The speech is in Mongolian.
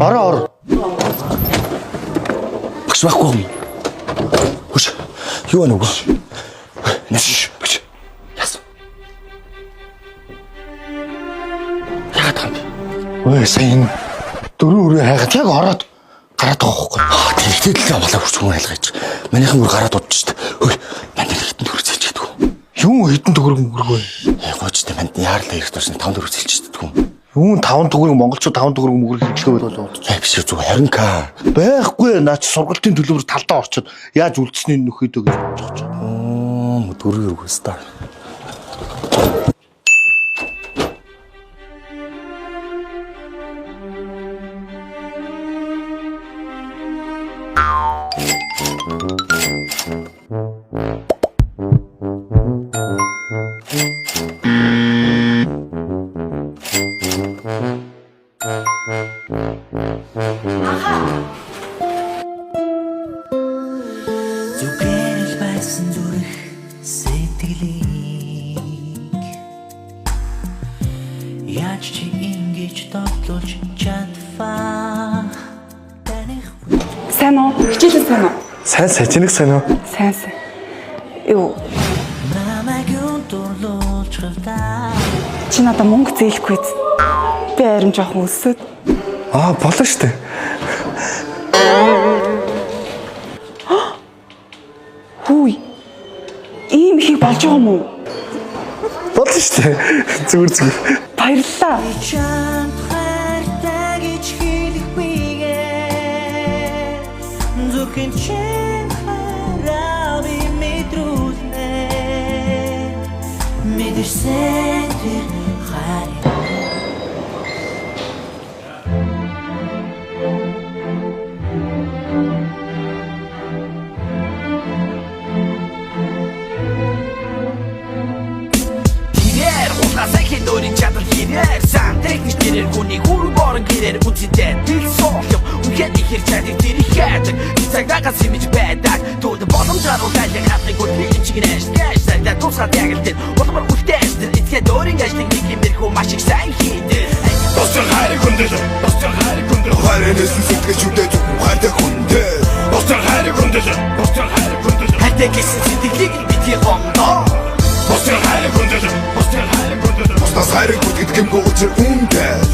Ороо. Багш байхгүй юм. Хүч. Юу вэ нүг? Нэш. Багш. Яс. Яагаад юм бэ? Ой, сайн дөрөв өрөө хайгаад яг ороод гараад байгаа хөөхгүй. Тэгтэл л болоо хүч хүн айлгаж. Манайхан бүр гараад удаж шүү дээ. Ой, манай хитэн төгрөг зэлчихэд. Юу хитэн төгрөг мөргөө. Гойчтой манд яарлаа ирэх туушны 5 төгрөг зэлчихэд. Юу 5 төгрөг монголчууд 5 төгрөг мөрөг хэллэгээ болоо. Биш зүг харин ka. Байхгүй наа чи сургалтын төлбөр талдаа орчод яаж үлдсэний нөхөдөө гэж бодож байгаа. Дөрөв өргөө стар. Сайн уу? Хичээлээ сайн уу? Сайн сажинэг сайн уу? Сайн. Юу? Чи надад мөнгө зээлэхгүй биз? Би арим жоохон өсөд. Болно штэ. Хүй. Ийм их болж байгаа юм уу? Болно штэ. Зүгээр. Баярлалаа. Нөрийн чадал хийрээр сан техник нэрээр хүний хүрэн борон гэрээр үнцэнтэй тэл соолё үнхэд ихэр чадыг тэр их хайдаг цагаагаа симэж байдаг тууд боломжоор улайлах хатыг үгүй чигнэж гэж сайдаа тусаад ягалтай болмор үлдээсэн эцгээ нөрийн ажлыг нэг юмэрхүү маш их сайн хийдэг Бостер хайрыг хүндэл хайрэнээс сэтгэж үдээ хайртай хүндэл Бостер хайрыг хүндэл хайртай гэсэн сэтгэлийг битгий гомдоо Бостер хайрыг хүндэл Бостер хайрыг хүндэл Бостер хайрыг хүндэл гэмгүй учир үндэс